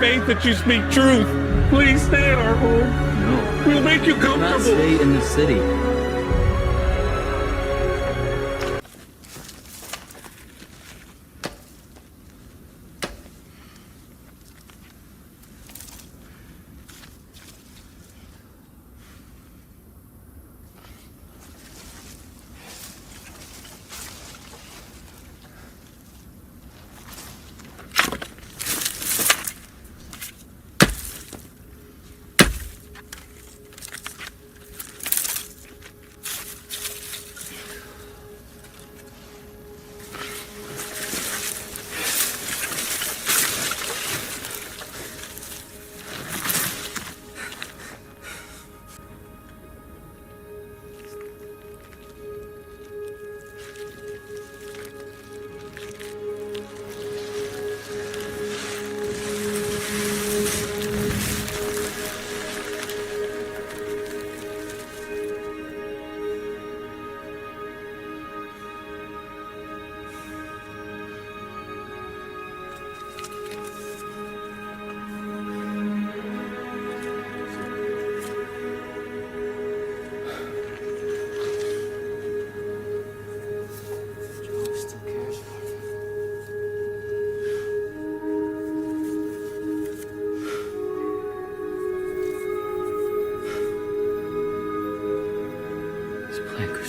faith that you speak truth. Please stay in our home. No. We'll make you Do not comfortable. stay in the city.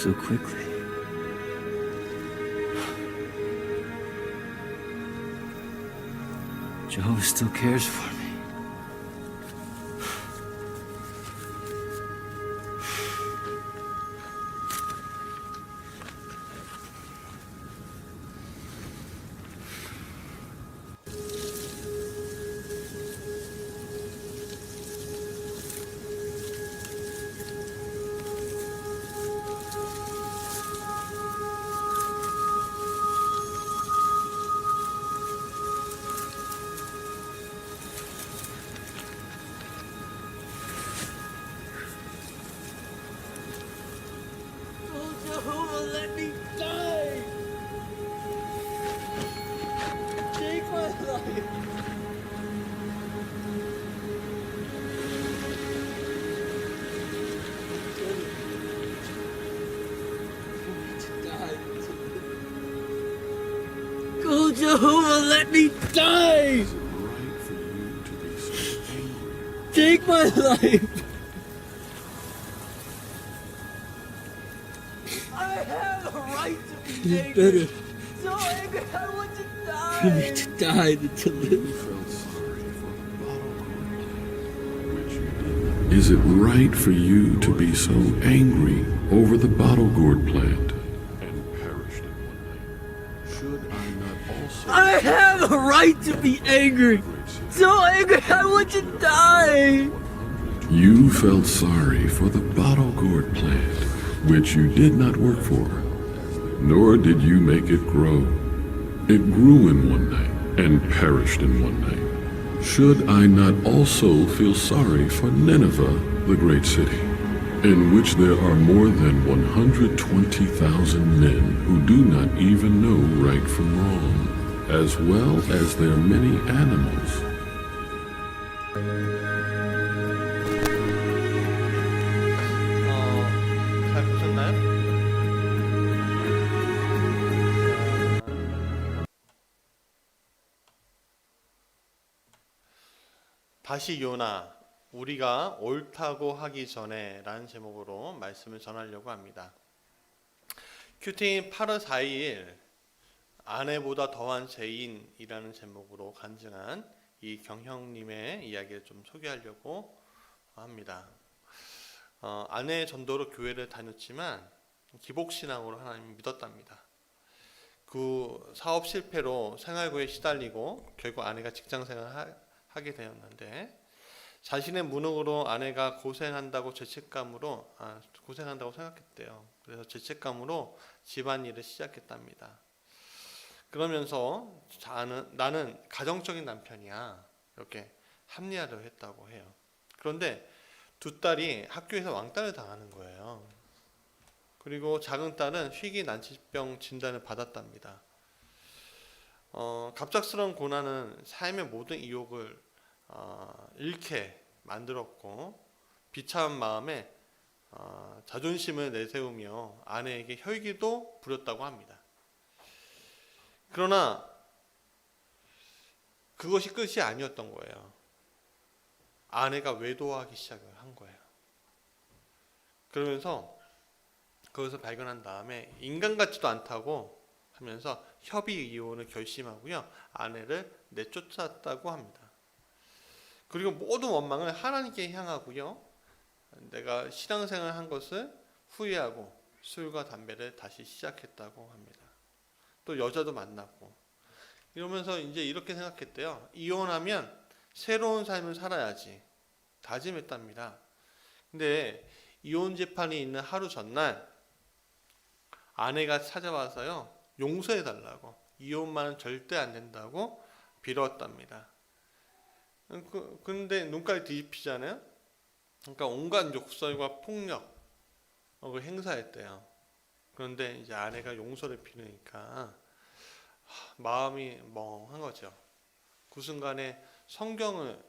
So quickly. Jehovah still cares for me. Let me die! Take my life! Go, Jehovah, let me die! Take my life! I have a right to be angry. So angry, I want to die. You need to die to live. Is it right for you to be so angry over the bottle gourd plant? And perished in one night. Should I not also? I have a right to be angry. So angry, I want to die. You felt sorry for the bottle gourd plant, which you did not work for, nor did you make it grow. It grew in one night and perished in one night. Should I not also feel sorry for Nineveh, the great city, in which there are more than 120,000 men who do not even know right from wrong, as well as their many animals? 잘 보셨나요? 다시 요나, 우리가 옳다고 하기 전에 라는 제목으로 말씀을 전하려고 합니다. 큐티인 8월 4일 아내보다 더한 죄인이라는 제목으로 간증한 이 경형님의 이야기를 좀 소개하려고 합니다. 아내의 전도로 교회를 다녔지만 기복신앙으로 하나님을 믿었답니다. 그 사업 실패로 생활고에 시달리고 결국 아내가 직장생활을 하게 되었는데, 자신의 무능으로 아내가 고생한다고 고생한다고 생각했대요. 그래서 죄책감으로 집안일을 시작했답니다. 그러면서 나는 가정적인 남편이야, 이렇게 합리화를 했다고 해요. 그런데 두 딸이 학교에서 왕따를 당하는 거예요. 그리고 작은 딸은 희귀 난치병 진단을 받았답니다. 갑작스러운 고난은 삶의 모든 의욕을 잃게 만들었고 비참한 마음에 자존심을 내세우며 아내에게 혈기도 부렸다고 합니다. 그러나 그것이 끝이 아니었던 거예요. 아내가 외도하기 시작을 한 거예요. 그러면서 그것을 발견한 다음에 인간 같지도 않다고 하면서 협의 이혼을 결심하고요. 아내를 내쫓았다고 합니다. 그리고 모든 원망을 하나님께 향하고요. 내가 신앙생활을 한 것을 후회하고 술과 담배를 다시 시작했다고 합니다. 또 여자도 만났고 이러면서 이제 이렇게 생각했대요. 이혼하면 새로운 삶을 살아야지 다짐했답니다. 근데 이혼 재판이 있는 하루 전날 아내가 찾아와서요. 용서해달라고 이혼만은 절대 안 된다고 빌었답니다. 그런데 눈깔이 뒤집히잖아요. 그러니까 온갖 욕설과 폭력을 행사했대요. 그런데 이제 아내가 용서를 빌으니까 마음이 멍한 거죠. 그 순간에 성경을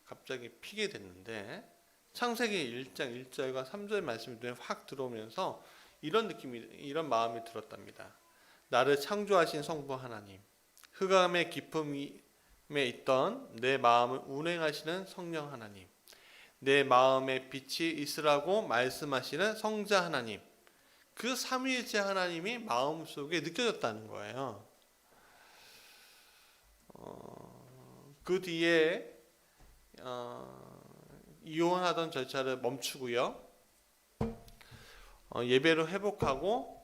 갑자기 피게 됐는데 창세기 1장 1절과 3절 말씀이 눈에 확 들어오면서 이런 마음이 들었답니다. 나를 창조하신 성부 하나님, 흑암의 깊음에 있던 내 마음을 운행하시는 성령 하나님, 내 마음에 빛이 있으라고 말씀하시는 성자 하나님, 그 삼위일체 하나님이 마음속에 느껴졌다는 거예요. 그 뒤에 이혼하던 절차를 멈추고요. 예배를 회복하고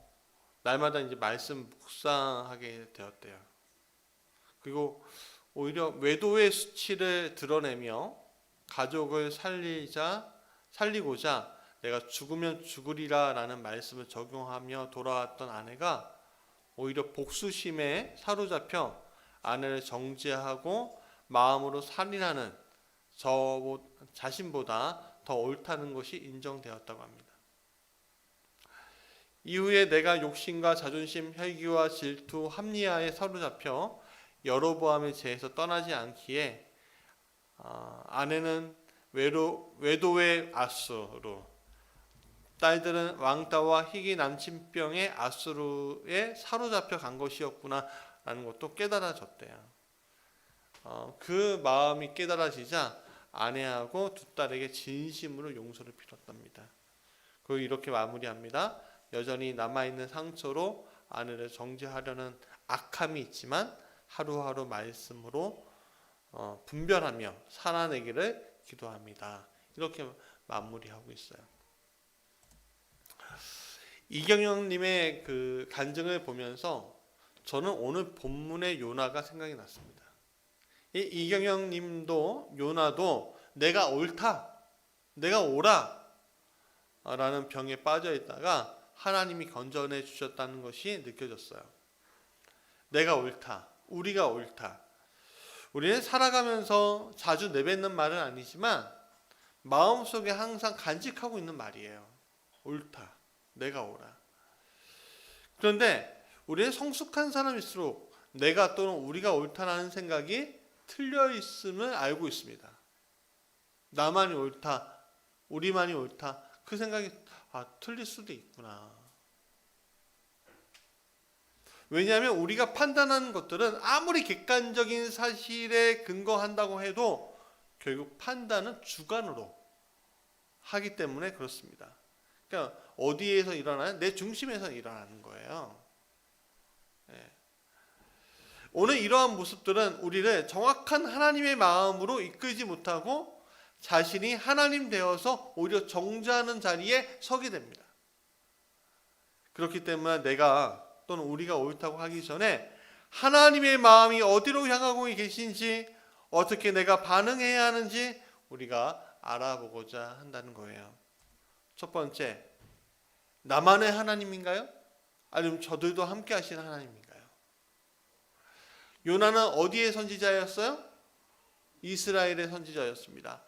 날마다 이제 말씀 묵상하게 되었대요. 그리고 오히려 외도의 수치를 드러내며 가족을 살리고자 내가 죽으면 죽으리라 라는 말씀을 적용하며 돌아왔던 아내가 오히려 복수심에 사로잡혀 아내를 정죄하고 마음으로 살인하는 자신보다 더 옳다는 것이 인정되었다고 합니다. 이후에 내가 욕심과 자존심, 혈기와 질투, 합리화에 사로잡혀 여로보암의 죄에서 떠나지 않기에 아내는 외도의 아수르, 딸들은 왕따와 희귀 남친병의 아수르에 사로잡혀 간 것이었구나 라는 것도 깨달아졌대요. 그 마음이 깨달아지자 아내하고 두 딸에게 진심으로 용서를 빌었답니다. 그리고 이렇게 마무리합니다. 여전히 남아있는 상처로 아내를 정죄하려는 악함이 있지만 하루하루 말씀으로 분별하며 살아내기를 기도합니다. 이렇게 마무리하고 있어요. 이경영님의 그 간증을 보면서 저는 오늘 본문의 요나가 생각이 났습니다. 이경영님도 요나도 내가 옳다, 내가 옳아 라는 병에 빠져 있다가 하나님이 건져내 주셨다는 것이 느껴졌어요. 내가 옳다, 우리가 옳다. 우리는 살아가면서 자주 내뱉는 말은 아니지만 마음속에 항상 간직하고 있는 말이에요. 옳다, 내가 옳아. 그런데 우리는 성숙한 사람일수록 내가 또는 우리가 옳다라는 생각이 틀려 있음을 알고 있습니다. 나만이 옳다, 우리만이 옳다. 그 생각이 틀릴 수도 있구나. 왜냐하면 우리가 판단하는 것들은 아무리 객관적인 사실에 근거한다고 해도 결국 판단은 주관으로 하기 때문에 그렇습니다. 그러니까 어디에서 일어나요? 내 중심에서 일어나는 거예요. 오늘 이러한 모습들은 우리를 정확한 하나님의 마음으로 이끌지 못하고 자신이 하나님 되어서 오히려 정죄하는 자리에 서게 됩니다. 그렇기 때문에 내가 또는 우리가 옳다고 하기 전에 하나님의 마음이 어디로 향하고 계신지, 어떻게 내가 반응해야 하는지 우리가 알아보고자 한다는 거예요. 첫 번째, 나만의 하나님인가요? 아니면 저들도 함께 하시는 하나님인가요? 요나는 어디의 선지자였어요? 이스라엘의 선지자였습니다.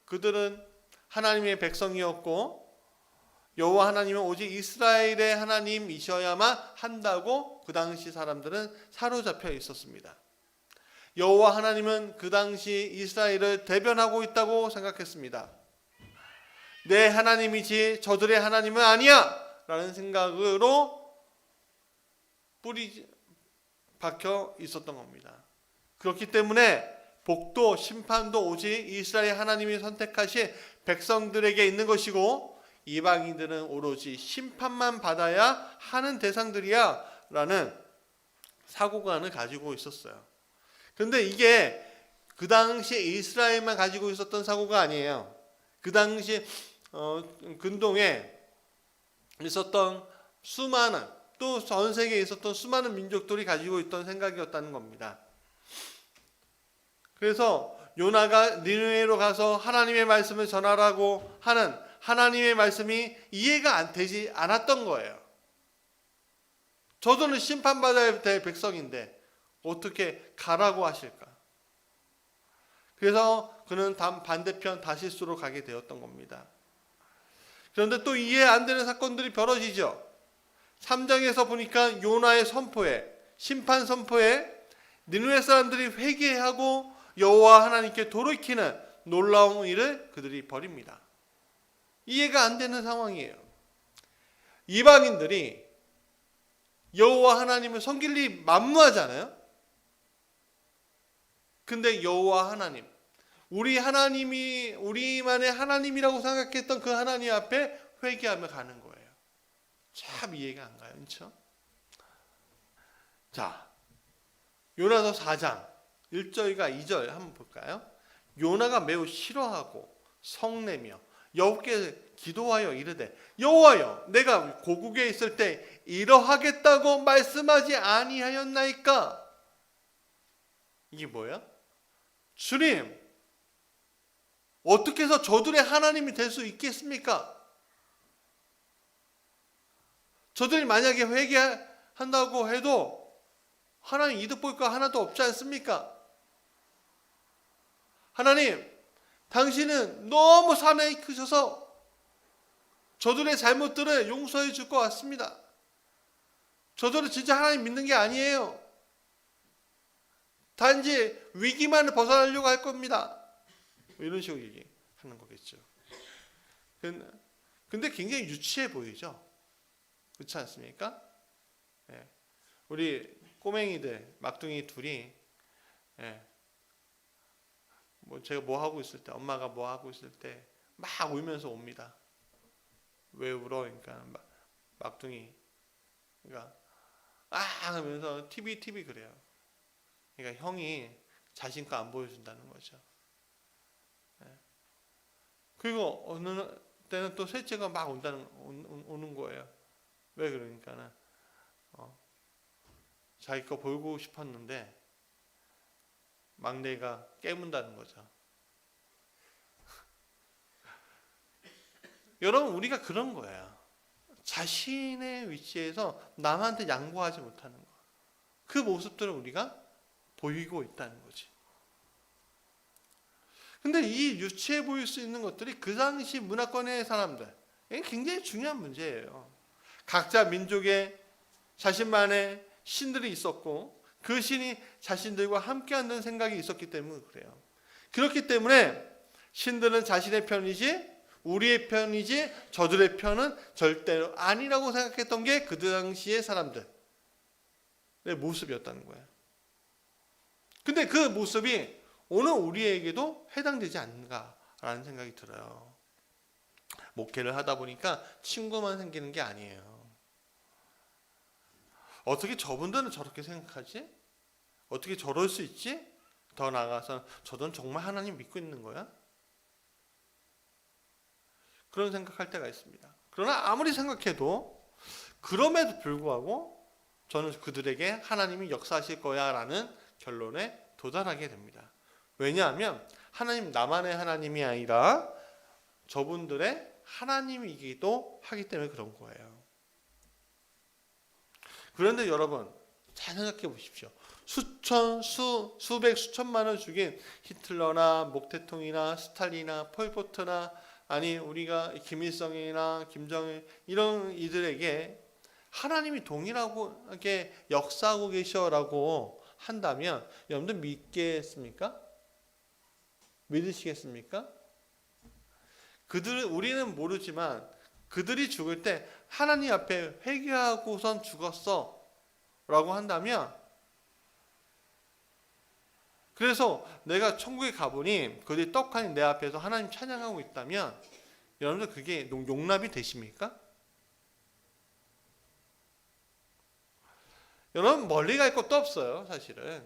그들은 하나님의 백성이었고 여호와 하나님은 오직 이스라엘의 하나님이셔야만 한다고 그 당시 사람들은 사로잡혀 있었습니다. 여호와 하나님은 그 당시 이스라엘을 대변하고 있다고 생각했습니다. 내 하나님이지 저들의 하나님은 아니야 라는 생각으로 뿌리 박혀 있었던 겁니다. 그렇기 때문에 복도 심판도 오직 이스라엘 하나님이 선택하신 백성들에게 있는 것이고 이방인들은 오로지 심판만 받아야 하는 대상들이야 라는 사고관을 가지고 있었어요. 그런데 이게 그 당시에 이스라엘만 가지고 있었던 사고가 아니에요. 그 당시 근동에 있었던 수많은, 또 전 세계에 있었던 수많은 민족들이 가지고 있던 생각이었다는 겁니다. 그래서 요나가 니느웨로 가서 하나님의 말씀을 전하라고 하는 하나님의 말씀이 이해가 되지 않았던 거예요. 저들은 심판받아야 될 백성인데 어떻게 가라고 하실까? 그래서 그는 반대편 다시스로 가게 되었던 겁니다. 그런데 또 이해 안 되는 사건들이 벌어지죠. 3장에서 보니까 요나의 선포에, 심판 선포에 니느웨 사람들이 회개하고 여호와 하나님께 돌이키는 놀라운 일을 그들이 벌입니다. 이해가 안 되는 상황이에요. 이방인들이 여호와 하나님을 섬길 리 만무하잖아요. 근데 여호와 하나님, 우리 하나님이 우리만의 하나님이라고 생각했던 그 하나님 앞에 회개하며 가는 거예요. 참 이해가 안 가요. 그렇죠? 자, 요나서 4장 1절과 2절 한번 볼까요? 요나가 매우 싫어하고 성내며 여호와께 기도하여 이르되 여호와여 내가 고국에 있을 때 이러하겠다고 말씀하지 아니하였나이까? 이게 뭐야? 주님, 어떻게 해서 저들의 하나님이 될 수 있겠습니까? 저들이 만약에 회개한다고 해도 하나님 이득 볼 거 하나도 없지 않습니까? 하나님, 당신은 너무 사랑이 크셔서 저들의 잘못들을 용서해 줄 것 같습니다. 저들은 진짜 하나님 믿는 게 아니에요. 단지 위기만 벗어나려고 할 겁니다. 이런 식으로 얘기하는 거겠죠. 근데 굉장히 유치해 보이죠? 그렇지 않습니까? 예. 우리 꼬맹이들, 막둥이 둘이, 예. 제가 뭐 하고 있을 때, 엄마가 뭐 하고 있을 때 막 울면서 옵니다. 왜 울어? 그러니까 막둥이가 하면서 TV 그래요. 그러니까 형이 자신 거 안 보여준다는 거죠. 그리고 어느 때는 또 셋째가 막 오는 거예요. 왜 그러니까는 자기 거 보고 싶었는데 막내가 깨문다는 거죠. 여러분, 우리가 그런 거예요. 자신의 위치에서 남한테 양보하지 못하는 거. 그 모습들을 우리가 보이고 있다는 거지. 근데 이 유치해 보일 수 있는 것들이 그 당시 문화권의 사람들, 이게 굉장히 중요한 문제예요. 각자 민족의 자신만의 신들이 있었고 그 신이 자신들과 함께 한다는 생각이 있었기 때문에 그래요. 그렇기 때문에 신들은 자신의 편이지 우리의 편이지 저들의 편은 절대로 아니라고 생각했던 게 그 당시의 사람들의 모습이었다는 거예요. 근데 그 모습이 오늘 우리에게도 해당되지 않는가라는 생각이 들어요. 목회를 하다 보니까 친구만 생기는 게 아니에요. 어떻게 저분들은 저렇게 생각하지? 어떻게 저럴 수 있지? 더 나아가서 저들은 정말 하나님 믿고 있는 거야? 그런 생각할 때가 있습니다. 그러나 아무리 생각해도 그럼에도 불구하고 저는 그들에게 하나님이 역사하실 거야 라는 결론에 도달하게 됩니다. 왜냐하면 하나님 나만의 하나님이 아니라 저분들의 하나님이기도 하기 때문에 그런 거예요. 그런데 여러분 잘 생각해 보십시오. 수백 수천만을 죽인 히틀러나 목태통이나 스탈린이나 폴포트나 아니 우리가 김일성이나 김정일 이런 이들에게 하나님이 동일하게 역사하고 계셔라고 한다면 여러분들 믿겠습니까? 믿으시겠습니까? 우리는 모르지만 그들이 죽을 때 하나님 앞에 회개하고선 죽었어 라고 한다면, 그래서 내가 천국에 가보니 그들이 떡하니 내 앞에서 하나님 찬양하고 있다면 여러분들 그게 용납이 되십니까? 여러분 멀리 갈 것도 없어요. 사실은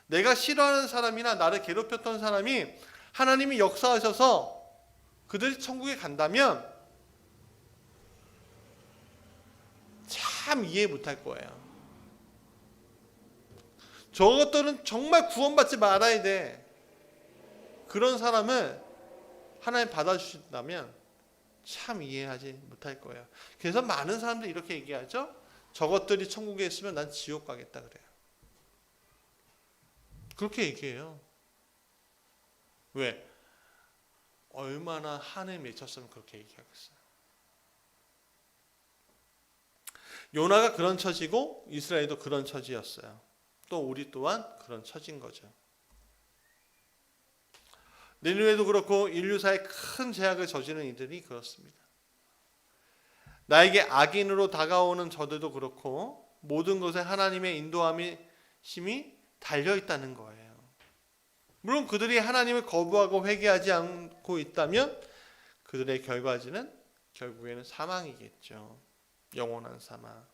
내가 싫어하는 사람이나 나를 괴롭혔던 사람이 하나님이 역사하셔서 그들이 천국에 간다면 참 이해 못할 거예요. 저것들은 정말 구원받지 말아야 돼. 그런 사람을 하나님 받아주신다면 참 이해하지 못할 거예요. 그래서 많은 사람들이 이렇게 얘기하죠. 저것들이 천국에 있으면 난 지옥 가겠다 그래요. 그렇게 얘기해요. 왜? 얼마나 한에 맺혔으면 그렇게 얘기하겠어요. 요나가 그런 처지고 이스라엘도 그런 처지였어요. 또 우리 또한 그런 처지인 거죠. 니느웨도 그렇고 인류사에 큰 죄악을 저지른 이들이 그렇습니다. 나에게 악인으로 다가오는 저들도 그렇고 모든 것에 하나님의 인도함이 달려있다는 거예요. 물론 그들이 하나님을 거부하고 회개하지 않고 있다면 그들의 결과지는 결국에는 사망이겠죠. 영원한 사망.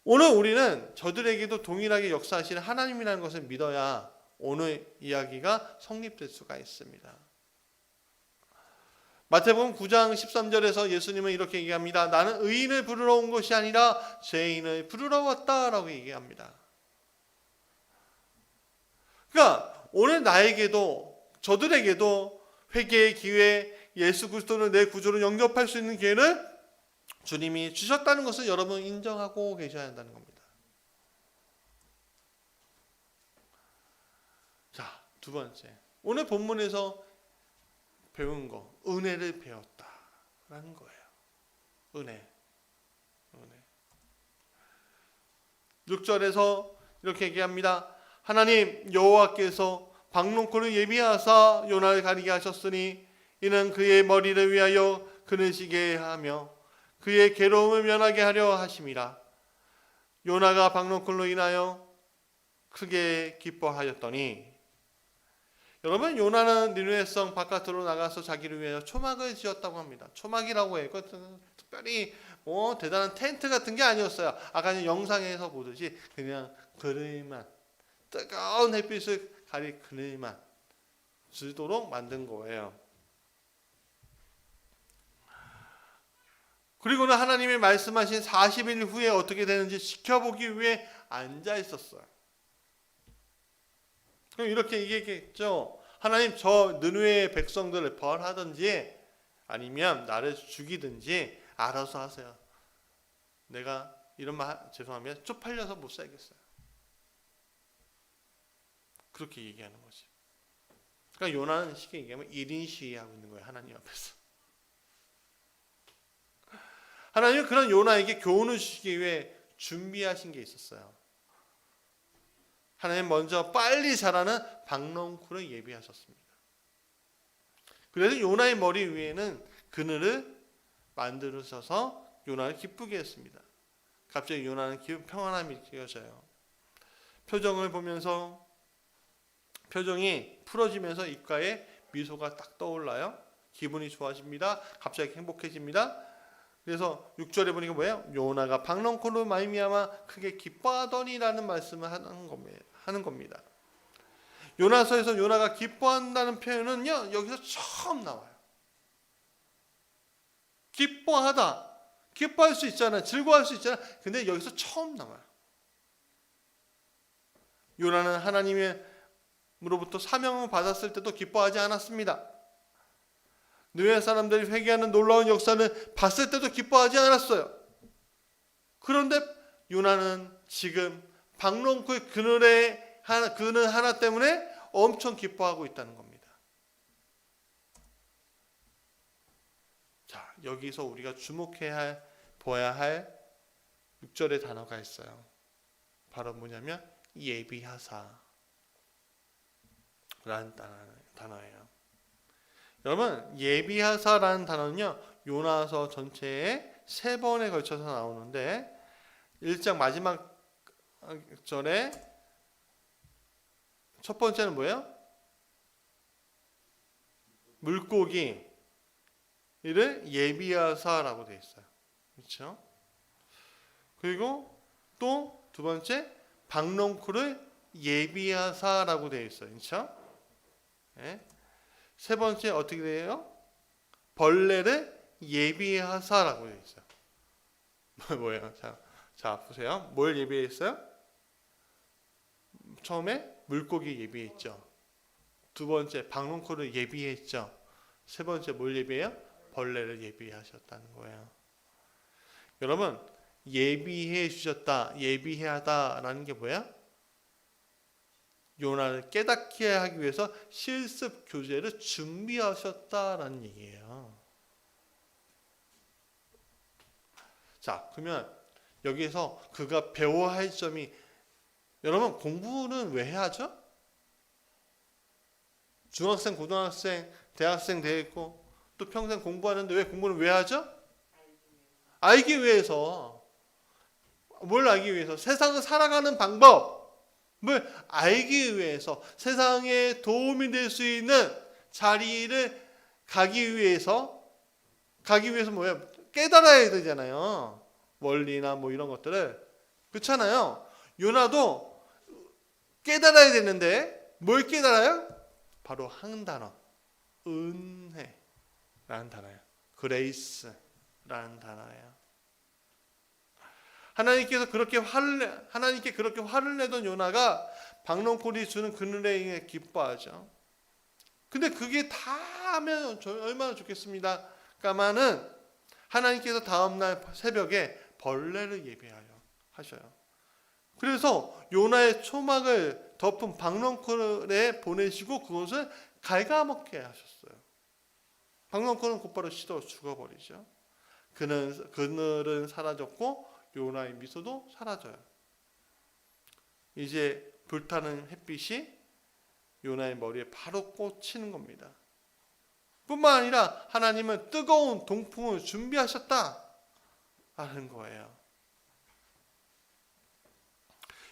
오늘 우리는 저들에게도 동일하게 역사하시는 하나님이라는 것을 믿어야 오늘 이야기가 성립될 수가 있습니다. 마태복음 9장 13절에서 예수님은 이렇게 얘기합니다. 나는 의인을 부르러 온 것이 아니라 죄인을 부르러 왔다라고 얘기합니다. 그러니까 오늘 나에게도 저들에게도 회개의 기회, 예수 그리스도를 내 구주로 영접할 수 있는 기회를 주님이 주셨다는 것을 여러분 인정하고 계셔야 한다는 겁니다. 자, 두 번째. 오늘 본문에서 배운 거, 은혜를 배웠다라는 거예요. 은혜. 6절에서 이렇게 얘기합니다. 하나님 여호와께서 박농코를 예비하사 요나를 가리게 하셨으니 이는 그의 머리를 위하여 그늘지게 하며 그의 괴로움을 면하게 하려 하심이라. 요나가 박농콜로 인하여 크게 기뻐하였더니, 여러분 요나는 니느웨 성 바깥으로 나가서 자기를 위하여 초막을 지었다고 합니다. 초막이라고 해요. 그것은 특별히 대단한 텐트 같은 게 아니었어요. 아까 영상에서 보듯이 그냥 그늘만, 뜨거운 햇빛을 가릴 그늘만 지도록 만든 거예요. 그리고는 하나님이 말씀하신 40일 후에 어떻게 되는지 지켜보기 위해 앉아 있었어요. 그럼 이렇게 얘기했겠죠. 하나님 저 느느웨의 백성들을 벌하든지 아니면 나를 죽이든지 알아서 하세요. 내가 이런 말 죄송합니다. 쪽팔려서 못 살겠어요. 그렇게 얘기하는 거지. 그러니까 요나는 쉽게 얘기하면 1인 시위하고 있는 거예요. 하나님 앞에서. 하나님은 그런 요나에게 교훈을 주시기 위해 준비하신 게 있었어요. 하나님 먼저 빨리 자라는 박농쿨을 예비하셨습니다. 그래서 요나의 머리 위에는 그늘을 만들어서 요나를 기쁘게 했습니다. 갑자기 요나는 평안함이 느껴져요. 표정을 보면서 표정이 풀어지면서 입가에 미소가 딱 떠올라요. 기분이 좋아집니다. 갑자기 행복해집니다. 그래서 6절에 보니까 뭐예요? 요나가 박농콜로 말미암아 크게 기뻐하더니라는 말씀을 하는 겁니다. 요나서에서 요나가 기뻐한다는 표현은요, 여기서 처음 나와요. 기뻐하다. 기뻐할 수 있잖아요. 즐거워할 수 있잖아요. 근데 여기서 처음 나와요. 요나는 하나님으로부터 사명을 받았을 때도 기뻐하지 않았습니다. 느웨 사람들이 회개하는 놀라운 역사를 봤을 때도 기뻐하지 않았어요. 그런데 요나는 지금 박농쿨 그늘 하나 때문에 엄청 기뻐하고 있다는 겁니다. 자, 여기서 우리가 주목해야 할, 봐야 할 6절의 단어가 있어요. 바로 뭐냐면 예비하사라는 단어예요. 여러분, 예비하사라는 단어는요, 요나서 전체에 3번에 걸쳐서 나오는데 1장 마지막 절에 첫 번째는 뭐예요? 물고기를 예비하사라고 되어 있어요. 그렇죠? 그리고 또 두 번째 박농쿨을 예비하사라고 되어 있어요. 그렇죠? 네. 세 번째 어떻게 돼요? 벌레를 예비하사라고 되어 있어요. 뭐예요? 자 보세요. 뭘 예비했어요? 처음에 물고기 예비했죠. 두 번째 박농쿨을 예비했죠. 세 번째 뭘 예비해요? 벌레를 예비하셨다는 거예요. 여러분, 예비해 주셨다, 예비하다라는 게 뭐야? 요나를 깨닫게 하기 위해서 실습 교재를 준비하셨다라는 얘기예요. 자, 그러면 여기에서 그가 배워야 할 점이, 여러분 공부는 왜 해야 하죠? 중학생, 고등학생, 대학생 되겠고 또 평생 공부하는데 왜 공부는 왜 하죠? 알기 위해서. 뭘 알기 위해서? 세상을 살아가는 방법을 알기 위해서, 세상에 도움이 될 수 있는 자리를 가기 위해서 뭐예요? 깨달아야 되잖아요. 원리나 뭐 이런 것들을. 그렇잖아요. 요나도 깨달아야 되는데 뭘 깨달아요? 바로 한 단어, 은혜라는 단어예요. 그레이스라는 단어예요. 하나님께 그렇게 화를 내던 요나가 박농쿨이 주는 그늘에 기뻐하죠. 근데 그게 다 하면 얼마나 좋겠습니다. 까마는 하나님께서 다음날 새벽에 벌레를 예비하여 하셔요. 그래서 요나의 초막을 덮은 박농쿨에 보내시고 그것을 갉아먹게 하셨어요. 박농쿨은 곧바로 시도 죽어버리죠. 그늘은 사라졌고 요나의 미소도 사라져요. 이제 불타는 햇빛이 요나의 머리에 바로 꽂히는 겁니다. 뿐만 아니라 하나님은 뜨거운 동풍을 준비하셨다 하는 거예요.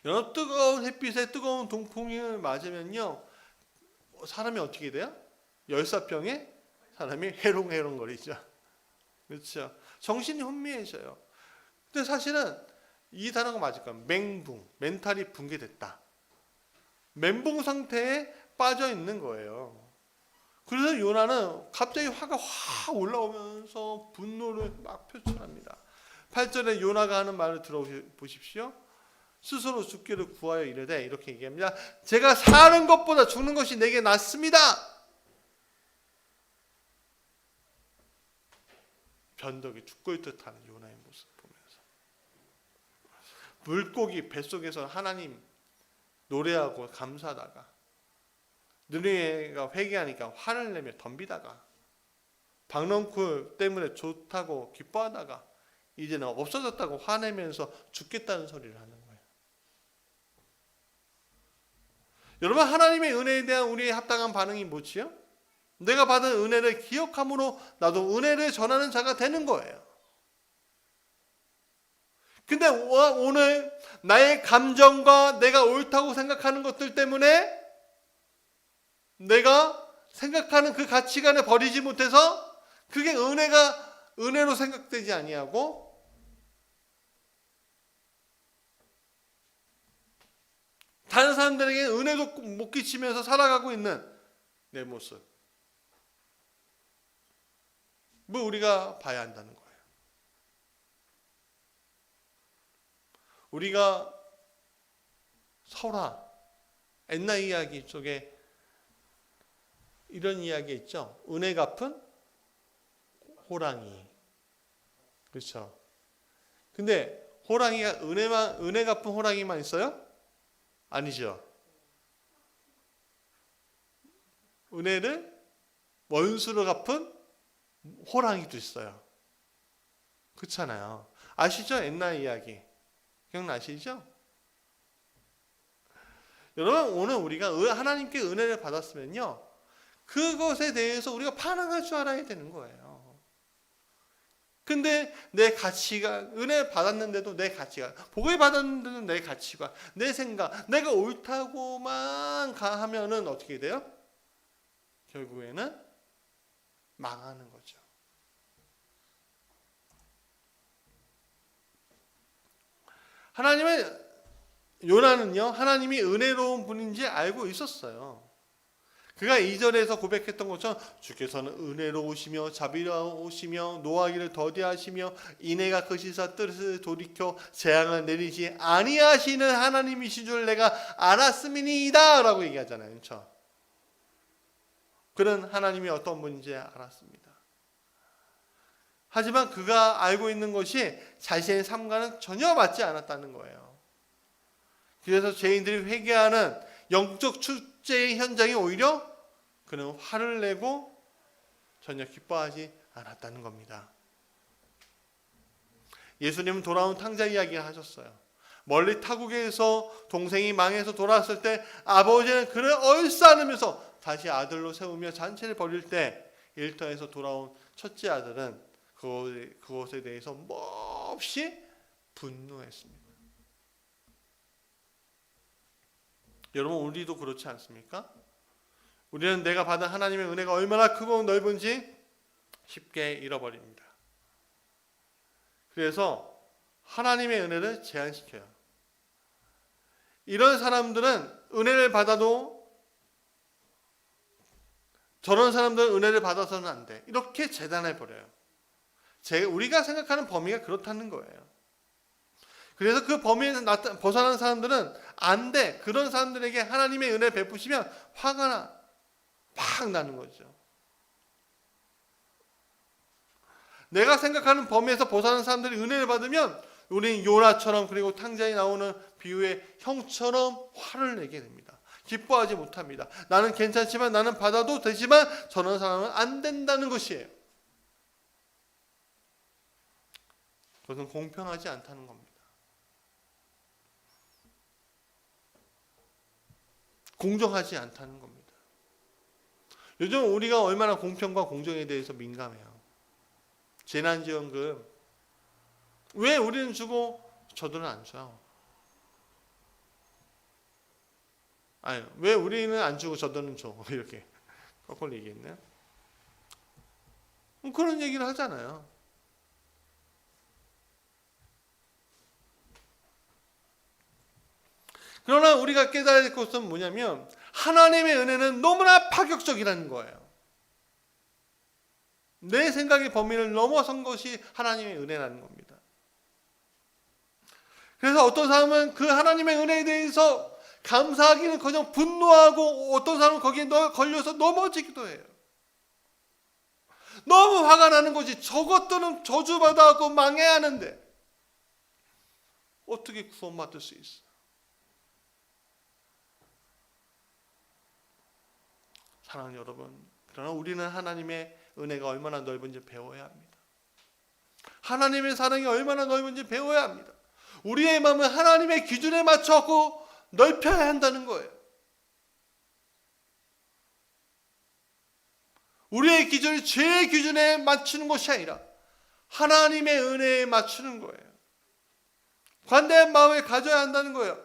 여러분, 뜨거운 햇빛에 뜨거운 동풍을 맞으면요, 사람이 어떻게 돼요? 열사병에 사람이 해롱해롱거리죠. 그렇죠? 정신이 혼미해져요. 근데 사실은 이 단어가 맞을 거예요. 맹붕, 멘탈이 붕괴됐다. 멘붕 상태에 빠져 있는 거예요. 그래서 요나는 갑자기 화가 확 올라오면서 분노를 막 표출합니다. 8절에 요나가 하는 말을 들어보십시오. 스스로 죽기를 구하여 이르되 이렇게 얘기합니다. 제가 사는 것보다 죽는 것이 내게 낫습니다. 변덕이 죽고 있듯 하는 요나의 모습 보면서, 물고기 뱃속에서 하나님 노래하고 감사하다가 느느웨가 회개하니까 화를 내며 덤비다가 박농쿨 때문에 좋다고 기뻐하다가 이제는 없어졌다고 화내면서 죽겠다는 소리를 하는 거예요. 여러분, 하나님의 은혜에 대한 우리의 합당한 반응이 뭐지요? 내가 받은 은혜를 기억함으로 나도 은혜를 전하는 자가 되는 거예요. 근데 오늘 나의 감정과 내가 옳다고 생각하는 것들 때문에 내가 생각하는 그 가치관을 버리지 못해서 그게 은혜로 생각되지 아니하고 다른 사람들에게 은혜도 못 끼치면서 살아가고 있는 내 모습, 뭐 우리가 봐야 한다는 거예요. 우리가 설화, 옛날 이야기 속에 이런 이야기 있죠. 은혜 갚은 호랑이. 그렇죠. 근데 호랑이가 은혜 갚은 호랑이만 있어요? 아니죠. 은혜를 원수로 갚은 호랑이도 있어요. 그렇잖아요. 아시죠? 옛날 이야기. 기억나시죠? 여러분, 오늘 우리가 하나님께 은혜를 받았으면요, 그것에 대해서 우리가 반응할 줄 알아야 되는 거예요. 근데 내 가치관, 은혜 받았는데도 내 가치관, 복을 받았는데도 내 가치관, 내 생각, 내가 옳다고만 하면은 어떻게 돼요? 결국에는 망하는 거죠. 요나는요, 하나님이 은혜로운 분인지 알고 있었어요. 그가 2절에서 고백했던 것처럼 주께서는 은혜로우시며 자비로우시며 노하기를 더디하시며 인애가 크시사 뜻을 돌이켜 재앙을 내리지 아니하시는 하나님이신 줄 내가 알았음이니이다 라고 얘기하잖아요. 그렇죠? 그런 하나님이 어떤 분인지 알았습니다. 하지만 그가 알고 있는 것이 자신의 삶과는 전혀 맞지 않았다는 거예요. 그래서 죄인들이 회개하는 영적 축제의 현장이 오히려 그는 화를 내고 전혀 기뻐하지 않았다는 겁니다. 예수님은 돌아온 탕자 이야기를 하셨어요. 멀리 타국에서 동생이 망해서 돌아왔을 때 아버지는 그를 얼싸안으면서 다시 아들로 세우며 잔치를 벌일 때 일터에서 돌아온 첫째 아들은 그것에 대해서 몹시 분노했습니다. 여러분, 우리도 그렇지 않습니까? 우리는 내가 받은 하나님의 은혜가 얼마나 크고 넓은지 쉽게 잃어버립니다. 그래서 하나님의 은혜를 제한시켜요. 이런 사람들은 은혜를 받아도 저런 사람들은 은혜를 받아서는 안 돼, 이렇게 재단해버려요. 우리가 생각하는 범위가 그렇다는 거예요. 그래서 그 범위에서 벗어나는 사람들은 안 돼. 그런 사람들에게 하나님의 은혜 베푸시면 화가 팍 나는 거죠. 내가 생각하는 범위에서 벗어나는 사람들이 은혜를 받으면 우리는 요나처럼, 그리고 탕자에 나오는 비유의 형처럼 화를 내게 됩니다. 기뻐하지 못합니다. 나는 괜찮지만, 나는 받아도 되지만 저런 사람은 안 된다는 것이에요. 그것은 공평하지 않다는 겁니다. 공정하지 않다는 겁니다. 요즘 우리가 얼마나 공평과 공정에 대해서 민감해요. 재난지원금 왜 우리는 주고 저들은 안 줘요? 아니, 왜 우리는 안 주고 저들은 줘? 이렇게 거꾸로 얘기했네요. 그런 얘기를 하잖아요. 그러나 우리가 깨달아야 될 것은 뭐냐면 하나님의 은혜는 너무나 파격적이라는 거예요. 내 생각의 범위를 넘어선 것이 하나님의 은혜라는 겁니다. 그래서 어떤 사람은 그 하나님의 은혜에 대해서 감사하기는커녕 분노하고, 어떤 사람은 거기에 걸려서 넘어지기도 해요. 너무 화가 나는 거지. 저것들은 저주받아갖고 망해야 하는데 어떻게 구원받을 수 있어? 사랑하는 여러분, 그러나 우리는 하나님의 은혜가 얼마나 넓은지 배워야 합니다. 하나님의 사랑이 얼마나 넓은지 배워야 합니다. 우리의 마음은 하나님의 기준에 맞춰서 넓혀야 한다는 거예요. 우리의 기준이 죄의 기준에 맞추는 것이 아니라 하나님의 은혜에 맞추는 거예요. 관대한 마음을 가져야 한다는 거예요.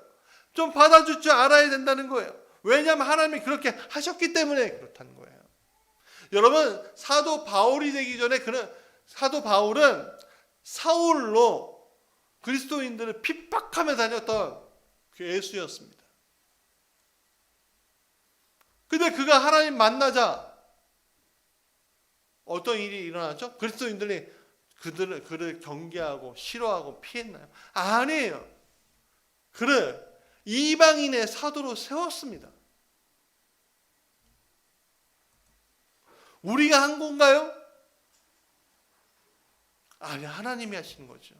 좀 받아줄 줄 알아야 된다는 거예요. 왜냐하면 하나님이 그렇게 하셨기 때문에 그렇다는 거예요. 여러분, 사도 바울이 되기 전에 사도 바울은 사울로 그리스도인들을 핍박하며 다녔던 그 예수였습니다. 근데 그가 하나님 만나자 어떤 일이 일어났죠? 그리스도인들이 그를 경계하고 싫어하고 피했나요? 아니에요. 그를 이방인의 사도로 세웠습니다. 우리가 한 건가요? 아니, 하나님이 하시는 거죠.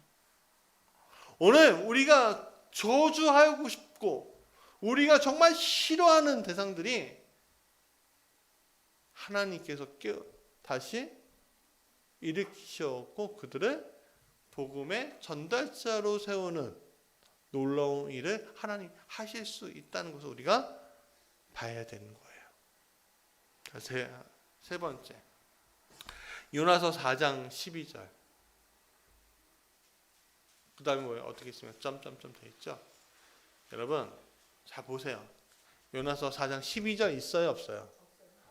오늘 우리가 저주하고 싶고 우리가 정말 싫어하는 대상들이 하나님께서 다시 일으키셨고 그들을 복음의 전달자로 세우는 놀라운 일을 하나님 하실 수 있다는 것을 우리가 봐야 되는 거예요. 세 번째, 요나서 4장 12절. 그 다음에 뭐예요? 어떻게 있으면 점점점 돼 있죠? 여러분 잘 보세요. 요나서 4장 12절 있어요? 없어요?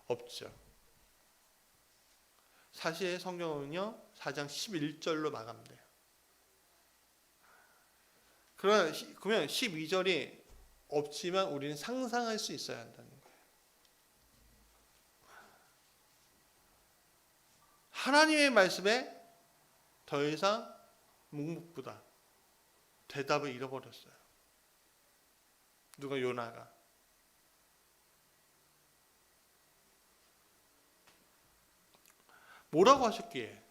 없죠. 사실 성경은요 4장 11절로 마감돼요. 그러면 12절이 없지만 우리는 상상할 수 있어야 한다는 거예요. 하나님의 말씀에 더 이상 묵묵부다. 대답을 잃어버렸어요. 누가? 요나가. 뭐라고 하셨기에?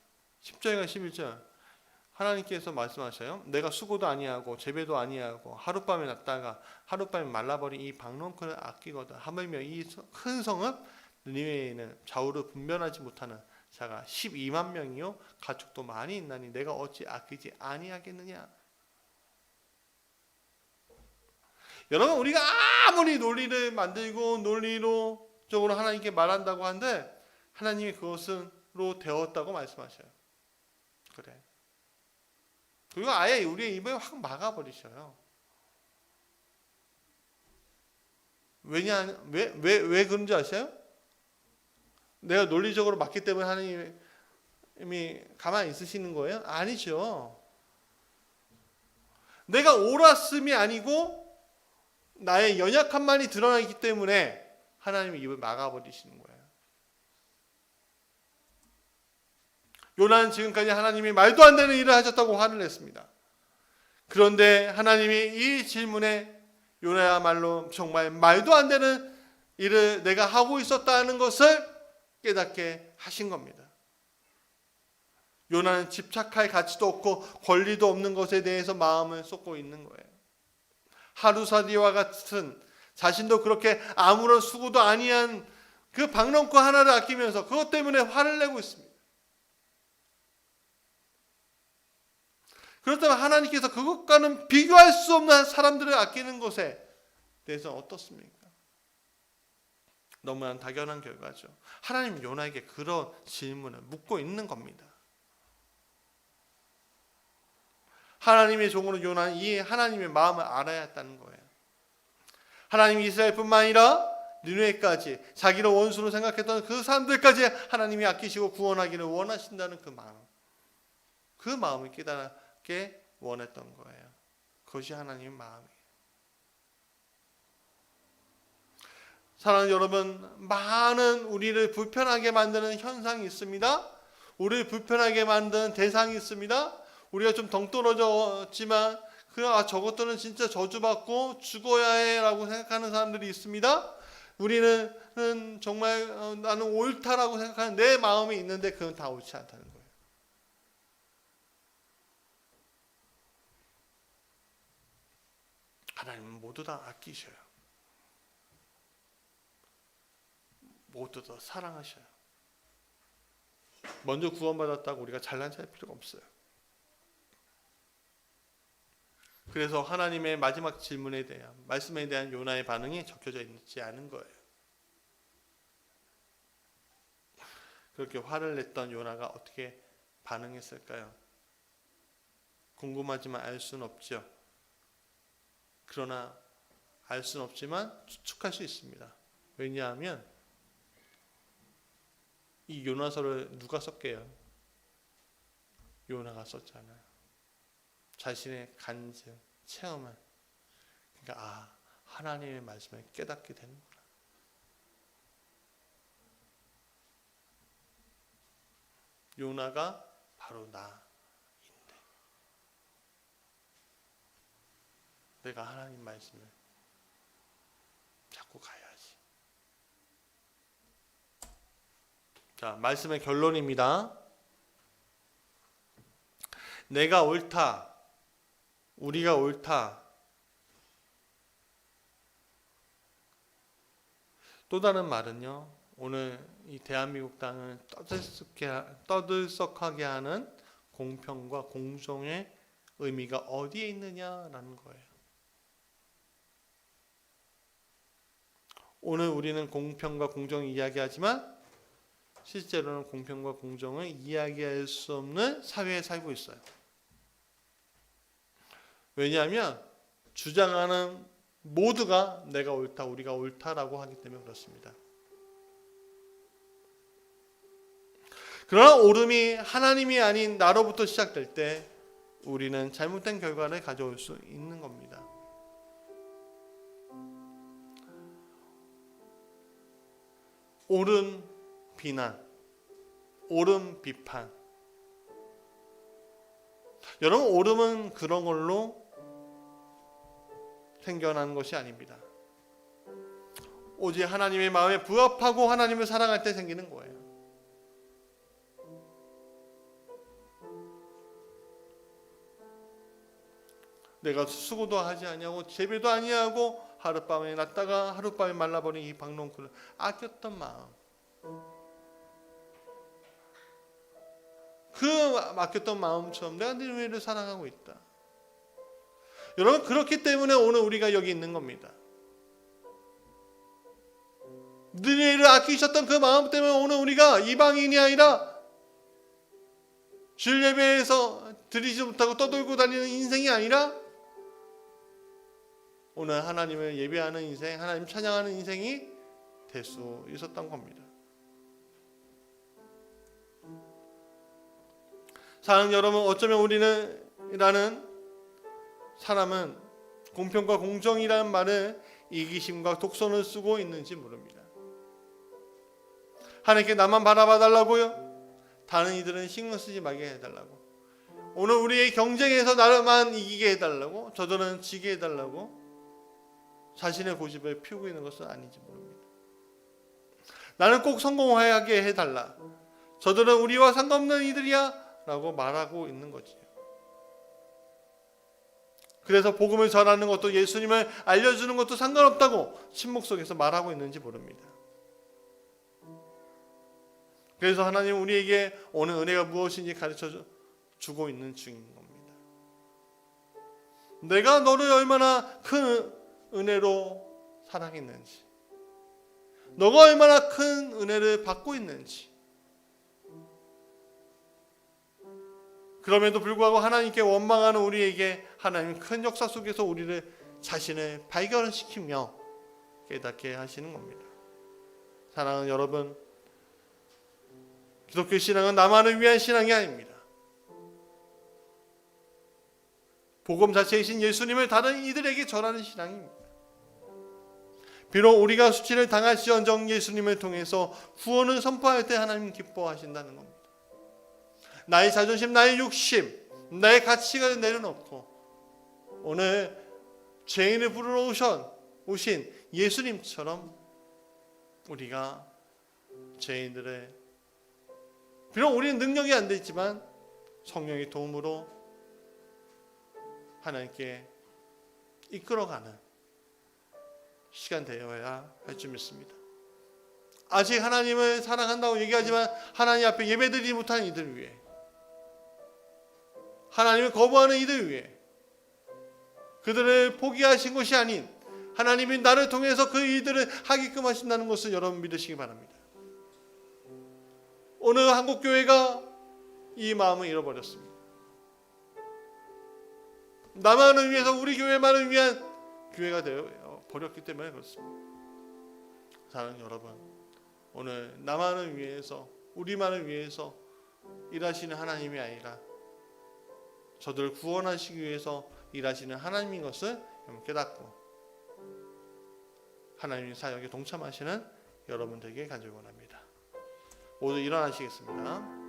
10절과 11절 하나님께서 말씀하셔요. 내가 수고도 아니하고 재배도 아니하고 하룻밤에 났다가 하룻밤에 말라버린 이 박농크를 아끼거든. 하물며 이 큰 성읍 느니웨에는 좌우로 분별하지 못하는 자가 12만 명이요 가축도 많이 있나니 내가 어찌 아끼지 아니하겠느냐. 여러분 우리가 아무리 논리를 만들고 논리적으로 하나님께 말한다고 하는데 하나님이 그것으로 되었다고 말씀하셔요. 그래. 그리고 아예 우리의 입을 확 막아버리셔요. 왜 그런지 아세요? 내가 논리적으로 맞기 때문에 하나님이 가만히 있으시는 거예요? 아니죠. 내가 옳았음이 아니고 나의 연약함만이 드러나기 때문에 하나님이 입을 막아버리시는 거예요. 요나는 지금까지 하나님이 말도 안 되는 일을 하셨다고 화를 냈습니다. 그런데 하나님이 이 질문에 요나야말로 정말 말도 안 되는 일을 내가 하고 있었다는 것을 깨닫게 하신 겁니다. 요나는 집착할 가치도 없고 권리도 없는 것에 대해서 마음을 쏟고 있는 거예요. 하루살이와 같은 자신도 그렇게 아무런 수고도 아니한 그 박농크 하나를 아끼면서 그것 때문에 화를 내고 있습니다. 그렇다면 하나님께서 그것과는 비교할 수 없는 사람들을 아끼는 것에 대해서 어떻습니까? 너무나 당연한 결과죠. 하나님은 요나에게 그런 질문을 묻고 있는 겁니다. 하나님의 종으로 요나는 이 하나님의 마음을 알아야 했다는 거예요. 하나님이 이스라엘뿐만 아니라 니느웨까지 자기를 원수로 생각했던 그 사람들까지 하나님이 아끼시고 구원하기를 원하신다는 그 마음을 깨닫게 원했던 거예요. 그것이 하나님의 마음이에요. 사랑하는 여러분, 많은 우리를 불편하게 만드는 현상이 있습니다. 우리를 불편하게 만드는 대상이 있습니다. 우리가 좀 덩떨어졌지만 저것들은 진짜 저주받고 죽어야 해라고 생각하는 사람들이 있습니다. 우리는 정말 나는 옳다라고 생각하는 내 마음이 있는데 그건 다 옳지 않다는 거예요. 하나님은 모두 다 아끼셔요. 모두 다 사랑하셔요. 먼저 구원받았다고 우리가 잘난 체할 필요가 없어요. 그래서 하나님의 마지막 질문에 대한 말씀에 대한 요나의 반응이 적혀져 있지 않은 거예요. 그렇게 화를 냈던 요나가 어떻게 반응했을까요? 궁금하지만 알 수는 없죠. 그러나 알 수는 없지만 추측할 수 있습니다. 왜냐하면 이 요나서를 누가 썼게요? 요나가 썼잖아요. 자신의 간증, 체험을. 그러니까 하나님의 말씀을 깨닫게 되는구나. 요나가 바로 나인데 내가 하나님 말씀을 잡고 가야지. 자, 말씀의 결론입니다. 내가 옳다. 우리가 옳다. 또 다른 말은요. 오늘 이 대한민국 땅을 떠들썩하게 하는 공평과 공정의 의미가 어디에 있느냐라는 거예요. 오늘 우리는 공평과 공정을 이야기하지만 실제로는 공평과 공정을 이야기할 수 없는 사회에 살고 있어요. 왜냐하면 주장하는 모두가 내가 옳다, 우리가 옳다라고 하기 때문에 그렇습니다. 그러나 옳음이 하나님이 아닌 나로부터 시작될 때 우리는 잘못된 결과를 가져올 수 있는 겁니다. 옳은 비난, 옳은 비판. 여러분, 옳음은 그런 걸로 생겨나는 것이 아닙니다. 오직 하나님의 마음에 부합하고 하나님을 사랑할 때 생기는 거예요. 내가 수고도 하지 아니하고 재배도 아니하고 하룻밤에 났다가 하룻밤에 말라버린 이 박농쿨을 아꼈던 마음, 그 아꼈던 마음처럼 내가 너희를 사랑하고 있다. 여러분, 그렇기 때문에 오늘 우리가 여기 있는 겁니다. 너희를 아끼셨던 그 마음 때문에 오늘 우리가 이방인이 아니라 주일 예배에서 드리지 못하고 떠돌고 다니는 인생이 아니라 오늘 하나님을 예배하는 인생, 하나님 찬양하는 인생이 될 수 있었던 겁니다. 사랑하는 여러분, 어쩌면 우리는 사람은 공평과 공정이라는 말을 이기심과 독선을 쓰고 있는지 모릅니다. 하나님께 나만 바라봐 달라고요? 다른 이들은 신경 쓰지 말게 해달라고. 오늘 우리의 경쟁에서 나만 이기게 해달라고, 저들은 지게 해달라고 자신의 고집을 피우고 있는 것은 아닌지 모릅니다. 나는 꼭 성공하게 해달라, 저들은 우리와 상관없는 이들이야 라고 말하고 있는 거지요. 그래서 복음을 전하는 것도 예수님을 알려주는 것도 상관없다고 침묵 속에서 말하고 있는지 모릅니다. 그래서 하나님 우리에게 오늘 은혜가 무엇인지 가르쳐 주고 있는 중인 겁니다. 내가 너를 얼마나 큰 은혜로 사랑했는지, 너가 얼마나 큰 은혜를 받고 있는지, 그럼에도 불구하고 하나님께 원망하는 우리에게 하나님 큰 역사 속에서 우리를 자신을 발견시키며 깨닫게 하시는 겁니다. 사랑하는 여러분, 기독교 신앙은 나만을 위한 신앙이 아닙니다. 복음 자체이신 예수님을 다른 이들에게 전하는 신앙입니다. 비록 우리가 수치를 당할지언정 예수님을 통해서 구원을 선포할 때 하나님 기뻐하신다는 겁니다. 나의 자존심, 나의 욕심, 나의 가치를 내려놓고 오늘 죄인을 부르러 오신 예수님처럼 우리가 죄인들의, 비록 우리는 능력이 안 되지만 성령의 도움으로 하나님께 이끌어가는 시간 되어야 할 줄 믿습니다. 아직 하나님을 사랑한다고 얘기하지만 하나님 앞에 예배드리지 못하는 이들 위해, 하나님을 거부하는 이들 위해, 그들을 포기하신 것이 아닌 하나님이 나를 통해서 그 일들을 하게끔 하신다는 것을 여러분 믿으시기 바랍니다. 오늘 한국교회가 이 마음을 잃어버렸습니다. 나만을 위해서, 우리 교회만을 위한 교회가 되어 버렸기 때문에 그렇습니다. 사랑하는 여러분, 오늘 나만을 위해서, 우리만을 위해서 일하시는 하나님이 아니라 저들을 구원하시기 위해서 일하시는 하나님인 것을 깨닫고 하나님의 사역에 동참하시는 여러분들에게 간절히 원합니다. 모두 일어나시겠습니다.